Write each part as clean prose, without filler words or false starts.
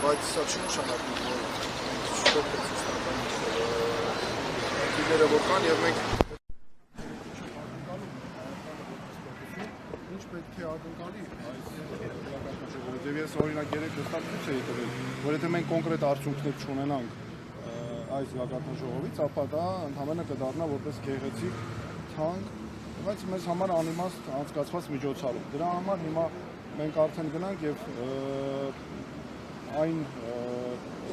բայց սա չի նշանակում, որ շուտ է ցույց տալու որ կան եւ մենք ինչ պետք է ակնկալի այս եւ ես օրինակ երեք դստակից էի տվել, որ եթե մենք կոնկրետ արդյունքներ չունենանք այս գագաթնաժողովից, ապա դա ընդհանրապես կդառնա որպես գեղեցիկ թանկ, բայց մեզ համար անիմաստ անցկացված միջոցառում։ Դրա համար հիմա մենք արդեն գնանք եւ այն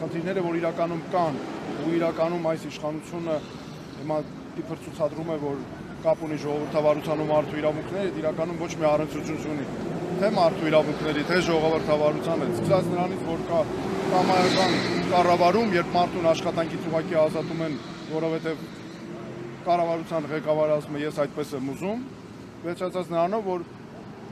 խնդիրները, որ իրականում կան ու իրականում այս իշխանությունը հիմա իբր ցուցադրում է, որ կապ ունի ժողովրդավարության ու մարդու իրավունքների, իրականում ոչ մի առնչություն չունի թե մարդու իրավունքների, թե ժողովրդավարության հետ։ Սկսած նրանից, որ կա կամայական կառավարում, երբ մարդուն աշխատանքից ուղղակի ազատում են, որովհետև կառավարության ղեկավարը ասում է, ես այդպես եմ ուզում, վերջացած նրանով, որ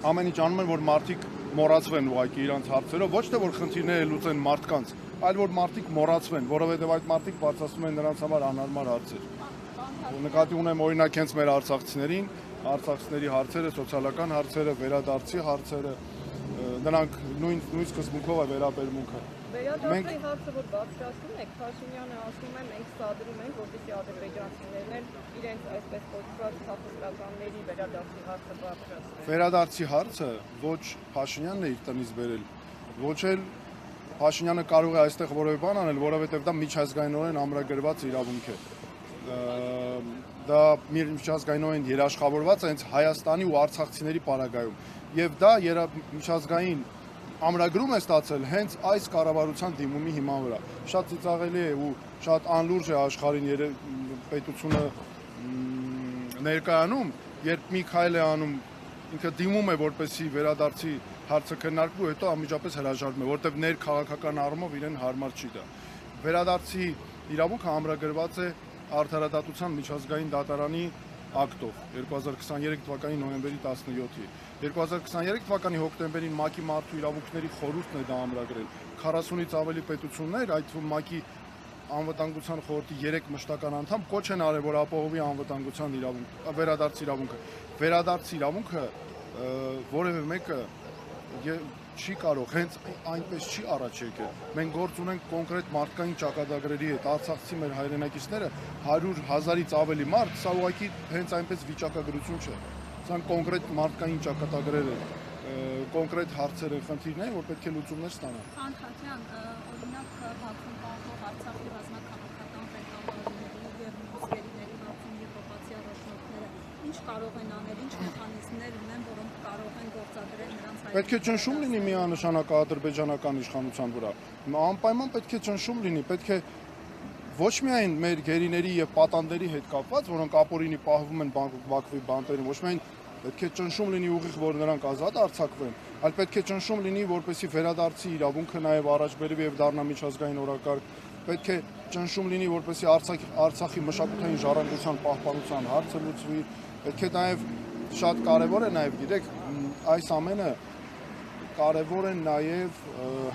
ամեն ինչ անում են, որ մարդիկ մոռացվեն ուղղակի իրանց հարցերով, ոչ թե որ խնդիրները լուծեն մարդկանց, այլ որ մարդիկ մոռացվեն, որովհետև այդ մարդիկ բարձրացնում են նրանց համար անհարմար հարցեր։ Նկատի ունեմ օրինակ հենց մեր արցախցիներին, արցախցիների հարցերը, սոցիալական հարցերը, վերադարձի հարցերը, նրանք նույն սկզբունքով է վերաբերմունքը։ Վերադարձի հարցը, որ բարձրացնում եք, Փաշինյանը ասում է, մենք սադրում ենք, որպեսզի ադրբեջանցիներն իրենց այսպես կոչված քաղաքականների վերադարձի հարցը բարձրացնեն։ Վերադարձի հարցը ոչ Փաշինյանն է իր տնից բերել, ոչ էլ Փաշինյանը կարող է այստեղ որևէ բան անել, որովհետև դա միջազգայինորեն ամրագրված իրավունք է։ Դա միջազգայինորեն երաշխավորված է հենց Հայաստանի ու արցախցիների պարագայում։ Եվ դա միջազգային ամրագրում է ստացել հենց այս կառավարության դիմումի հիման վրա։ Շատ ծիծաղելի է ու շատ անլուրջ է աշխարհին պետությունը ներկայանում, երբ մի քայլ է անում, ինքը դիմում է, որպեսզի վերադարձի հարցը քննարկվի, հետո անմիջապես հրաժարվում է, որտեղ ներքաղաքական առումով իրեն հարմար չի դա։ Վերադարձի իրավունքը ամրագրված է Արդարադատության միջազգային դատարանի ակտով 2023 թվականի նոյեմբերի 17-ի։ 2023 թվականի հոկտեմբերին ՄԱԿ-ի մարդու իրավունքների խորհուրդն է դա ամրագրել։ 40-ից ավելի պետություններ, այդ թվում ՄԱԿ-ի անվտանգության խորհրդի 3 մշտական անդամ կոչ են արել, որ ապահովի անվտանգության վերադարձի իրավունքը։ Վերադարձի իրավունքը որևէ մեկը չի կարող, հենց այնպես չի առաջ եկել։ Մենք գործ ունենք կոնկրետ մարդկային ճակատագրերի հետ, արցախցի մեր հայրենակիցները 100,000-ից ավելի մարդ, սա ուղղակի հենց այնպես վիճակագրություն չէ։ Սա կոնկրետ մարդկային ճակատագրեր են, կոնկրետ հարցեր են, խնդիրներ, որ պետք է լուծումներ ստանան։ Խանթաթյան, օրինակ Բաքվում պահվող Արցախի ռազմաքաղաքական ղեկավարների եւ մուսկերիների հարցում եվրոպացի առաջնորդները ինչ կարող են անել, ինչ մեխանիզմներ ունեն, որոնք կարող են գործադրել նրանց հայրենիքի։ Պետք է ճնշում լինի միանշանակ ադրբեջանական իշխանության վրա։ Անպայման պետք է ճնշում լինի, պետք է ոչ միայն մեր գերիների եւ պատանդների հետ կապված, որոնք ապօրինի պահվում են Բաքվի բանտերում, ոչ միայն պետք է ճնշում լինի ուղիղ, որ նրանք ազատ արձակվեն, այլ պետք է ճնշում լինի, որպեսզի վերադարձի իրավունքը նաեւ առաջ բերվի եւ դառնա միջազգային օրակարգ։ Պետք է ճնշում լինի, որպեսզի Արցախի մշակութային ժառանգության պահպանության հարցը լուծվի։ Պետք է նաեւ շատ կարեւոր է նաեւ, գիտեք, այս ամենը կարևոր է նաեւ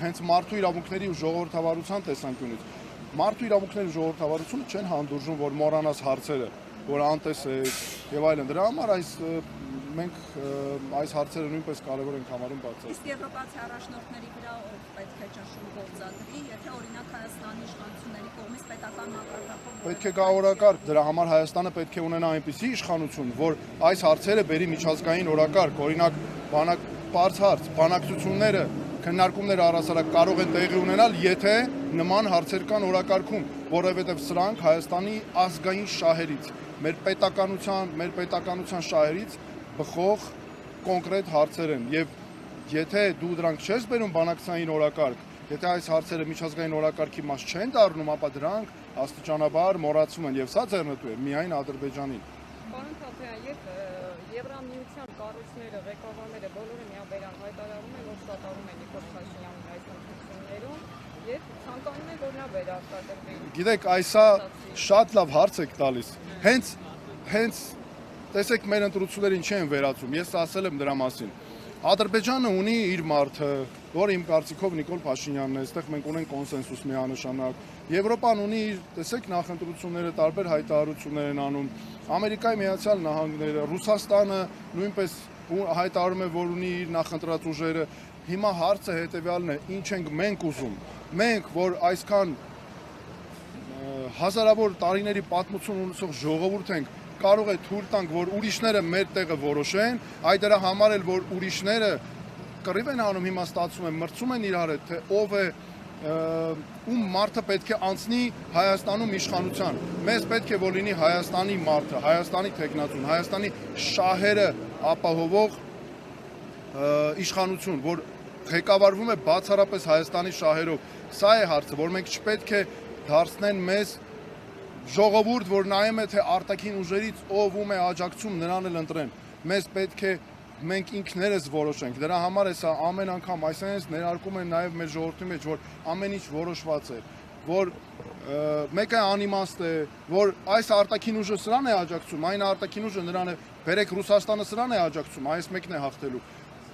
հենց մարդու իրավունքների ու ժողովրդավարության տեսանկյունից։ Մարդու իրավունքների ու ժողովրդավարությունը չեն հանդուրժում, որ մոռանաս հարցերը, որ անտեսես եւ այլն։ Դրա համար մենք այս հարցերը նույնպես կարևոր ենք համարում բացել։ Իսկ եվրոպացի առաջնորդների վրա պետք է ճնշում գործադրի, եթե օրինակ Հայաստանի իշխանությունների կողմից պետական մակարդակով պետք է գա օրակարգ, դրա համար Հայաստանը պետք է ունենա այնպիսի իշխանություն, որ այս հարցերը բերի միջազգային օրակարգ, օրինակ բարձ հարց, բանակցությունները, քննարկումները առհասարակ կարող են տեղի ունենալ, եթե նման հարցեր կան օրակարգում, որովհետև սրանք Հայաստանի ազգային շահերից, մեր պետականության շահերից բխող կոնկրետ հարցեր են եւ եթե դու դրանք չես բերում բանակցային օրակարգ, եթե այս հարցերը միջազգային օրակարգի մաս չեն դառնում, ապա դրանք աստիճանաբար մոռացում են եւ սա ձեռնտու է միայն Ադրբեջանին։ Պարոն Թաթեյան, եւ Եվրամիության կառույցները, ղեկավարները բոլորը միաբերան հայտարարում են, որ սատարում են Նիկոլ Փաշինյանին այս ընտրություններում եւ ցանկանում են, որ նա վերարտադրվի։ Գիտեք, այսա շատ լավ հարց եք տալիս։ Հենց տեսեք մեր ընտրություններին չեն վերացում, ես ասել եմ դրա մասին։ Ադրբեջանը ունի իր մարդը, որը իմ կարծիքով Նիկոլ Փաշինյանն է, այստեղ մենք ունենք կոնսենսուս միանշանակ։ Եվրոպան ունի իր, տեսեք, նախընտրությունները տարբեր հայտարարություններ են անում։ Ամերիկայի Միացյալ Նահանգները, Ռուսաստանը նույնպես հայտարարում է, որ ունի իր նախընտրած ուժերը։ Հիմա հարցը հետեւյալն է, ինչ ենք մենք ուզում։ Մենք, որ այսքան հազարավոր տարիների պատմություն ունեցող ժողովուրդ ենք, կարող է թույլ տանք, որ ուրիշները մեր տեղը որոշեն, այ դրա համար էլ որ ուրիշները կռիվ են անում, հիմա ստացվում է, մրցում են իրար հետ, թե ով է ում մարդը պետք է անցնի Հայաստանում իշխանության։ Մեզ պետք է որ լինի Հայաստանի մարդը, Հայաստանի թեկնածուն, Հայաստանի շահերը ապահովող իշխանություն, որ ղեկավարվում է բացառապես Հայաստանի շահերով։ Սա է հարցը, որ մենք չպետք է դարձնեն մեզ ժողովուրդ, որ նայում է թե արտաքին ուժերից ով ում է աջակցում, նրան էլ ընտրեն։ Մեզ պետք է մենք ինքներս որոշենք։ Դրա համար է սա ամեն անգամ այսինքն ներարկում են նաև մեր ժողովրդի մեջ, որ ամեն ինչ որոշված է, որ մեկը անիմաստ է, որ այս արտաքին ուժը սրան է աջակցում, այն արտաքին ուժը նրան է, բերեք Ռուսաստանը սրան է աջակցում, այս մեկն է հաղթելու։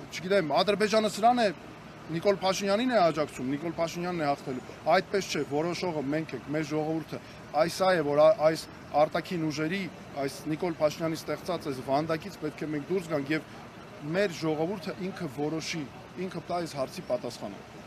Չգիտեմ, Ադրբեջանը սրան է Նիկոլ Փաշինյանին է աջակցում, Նիկոլ Փաշինյանն է հաղթելու։ Այդպես չէ, որոշողը մենք ենք, մեր ժողովուրդը։ Այս է, որ այս արտաքին ուժերի, այս Նիկոլ Փաշինյանի ստեղծած այս վանդակից պետք է մենք դուրս գանք եւ մեր ժողովուրդը ինքը որոշի, ինքը տա այս հարցի պատասխանը։